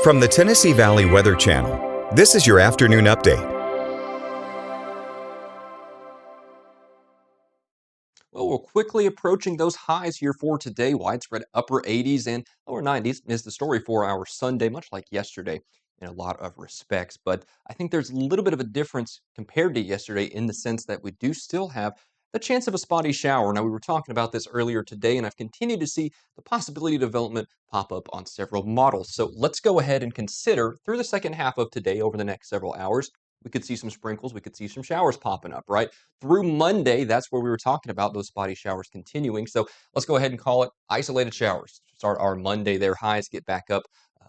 From the Tennessee Valley Weather Channel, this is your afternoon update. Well, we're quickly approaching those highs here for today. Widespread upper 80s and lower 90s is the story for our Sunday, much like yesterday in a lot of respects. But I think there's a little bit of a difference compared to yesterday in the sense that we do still have the chance of a spotty shower. Now, we were talking about this earlier today, and I've continued to see the possibility of development pop up on several models. So let's go ahead and consider through the second half of today over the next several hours. We could see some sprinkles, we could see some showers popping up, right? Through Monday, that's where we were talking about those spotty showers continuing. So let's go ahead and call it isolated showers. Start our Monday there. Highs get back up.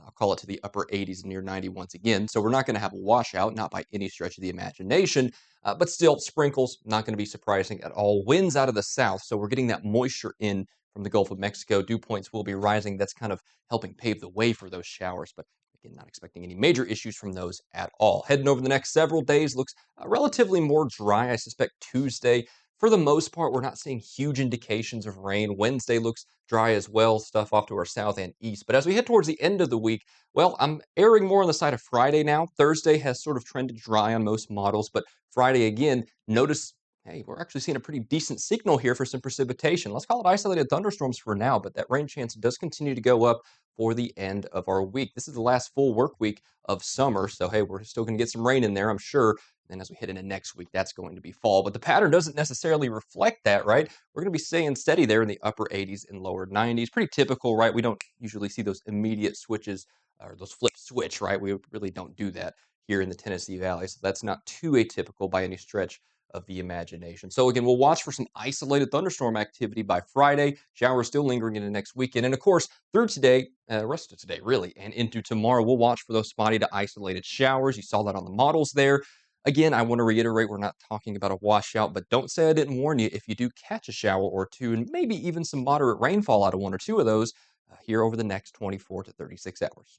I'll call it to the upper 80s, near 90 once again. So we're not going to have a washout, not by any stretch of the imagination, but still sprinkles, not going to be surprising at all. Winds out of the south, so we're getting that moisture in from the Gulf of Mexico. Dew points will be rising. That's kind of helping pave the way for those showers. But again, not expecting any major issues from those at all. Heading over the next several days looks relatively more dry. I suspect Tuesday, for the most part, we're not seeing huge indications of rain. Wednesday looks dry as well, stuff off to our south and east. But as we head towards the end of the week, well, I'm erring more on the side of Friday now. Thursday has sort of trended dry on most models, but Friday again, notice, hey, we're actually seeing a pretty decent signal here for some precipitation. Let's call it isolated thunderstorms for now, but that rain chance does continue to go up for the end of our week. This is the last full work week of summer, so hey, we're still going to get some rain in there, I'm sure. And as we head into next week, that's going to be fall. But the pattern doesn't necessarily reflect that, right? We're going to be staying steady there in the upper 80s and lower 90s. Pretty typical, right? We don't usually see those immediate switches or those flip switch, right? We really don't do that here in the Tennessee Valley. So that's not too atypical by any stretch of the imagination. So again, we'll watch for some isolated thunderstorm activity by Friday. Showers still lingering into next weekend. And of course, through today, rest of today really, and into tomorrow, we'll watch for those spotty to isolated showers. You saw that on the models there. Again, I want to reiterate, we're not talking about a washout, but don't say I didn't warn you if you do catch a shower or two, and maybe even some moderate rainfall out of one or two of those here over the next 24 to 36 hours.